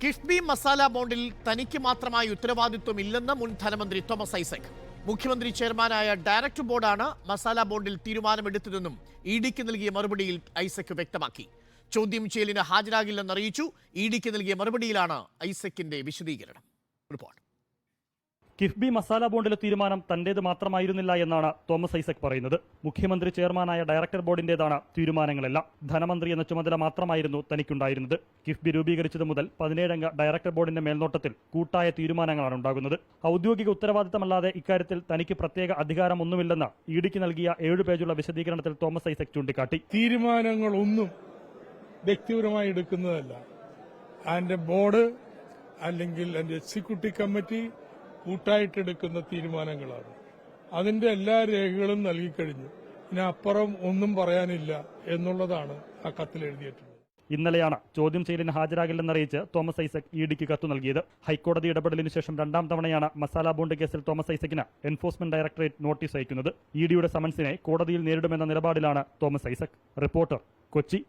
കിഫ്ബി മസാല ബോണ്ടിൽ തനിക്ക് മാത്രമായി ഉത്തരവാദിത്വമില്ലെന്ന് മുൻ ധനമന്ത്രി തോമസ് ഐസക്. മുഖ്യമന്ത്രി ചെയർമാനായ ഡയറക്ടർ ബോർഡാണ് മസാല ബോണ്ടിൽ തീരുമാനമെടുത്തതെന്നും ഇഡിക്ക് നൽകിയ മറുപടിയിൽ ഐസക് വ്യക്തമാക്കി. ചോദ്യം ചെയ്യലിന് ഹാജരാകില്ലെന്ന് അറിയിച്ചു. ഇഡിക്ക് നൽകിയ മറുപടിയിലാണ് ഐസക്കിന്റെ വിശദീകരണം. റിപ്പോർട്ട്. കിഫ്ബി മസാല ബോണ്ടിലെ തീരുമാനം തന്റേത് മാത്രമായിരുന്നില്ല എന്നാണ് തോമസ് ഐസക് പറയുന്നത്. മുഖ്യമന്ത്രി ചെയർമാനായ ഡയറക്ടർ ബോർഡിന്റേതാണ് തീരുമാനങ്ങളെല്ലാം. ധനമന്ത്രി എന്ന ചുമതല മാത്രമായിരുന്നു തനിക്കുണ്ടായിരുന്നത്. കിഫ്ബി രൂപീകരിച്ചത് മുതൽ 17 അംഗ ഡയറക്ടർ ബോർഡിന്റെ മേൽനോട്ടത്തിൽ കൂട്ടായ തീരുമാനങ്ങളാണ് ഉണ്ടാകുന്നത്. ഔദ്യോഗിക ഉത്തരവാദിത്തമല്ലാതെ ഇക്കാര്യത്തിൽ തനിക്ക് പ്രത്യേക അധികാരമൊന്നുമില്ലെന്ന് ഇഡിക്ക് നൽകിയ 7 പേജുള്ള വിശദീകരണത്തിൽ തോമസ് ഐസക് ചൂണ്ടിക്കാട്ടി. തീരുമാനങ്ങളൊന്നും വ്യക്തിപരമായി എടുക്കുന്നതല്ല. അതിന്റെ ബോർഡ് അല്ലെങ്കിൽ അതിന്റെ എക്സിക്യൂട്ടീവ് കമ്മിറ്റി കൂട്ടായിട്ടെടുക്കുന്ന തീരുമാനങ്ങളാണ്. അതിന്റെ എല്ലാ രേഖകളും നൽകിക്കഴിഞ്ഞു. ഇനി അപ്പുറം ഒന്നും പറയാനില്ല എന്നുള്ളതാണ് ആ കത്തിൽ എഴുതിയിട്ടുള്ളത്. ഇന്നലെയാണ് ചോദ്യം ചെയ്യലിന് ഹാജരാകില്ലെന്നറിയിച്ച് തോമസ് ഐസക് ഇഡിക്ക് കത്തു നൽകിയത്. ഹൈക്കോടതി ഇടപെടലിന് ശേഷം 2ാം തവണയാണ് മസാല ബോണ്ട് കേസിൽ തോമസ് ഐസക്കിന് എൻഫോഴ്സ്മെന്റ് ഡയറക്ടറേറ്റ് നോട്ടീസ് അയക്കുന്നത്. ഇഡിയുടെ സമൻസിനെ കോടതിയിൽ നേരിടുമെന്ന നിലപാടിലാണ് തോമസ് ഐസക്. റിപ്പോർട്ടർ, കൊച്ചി.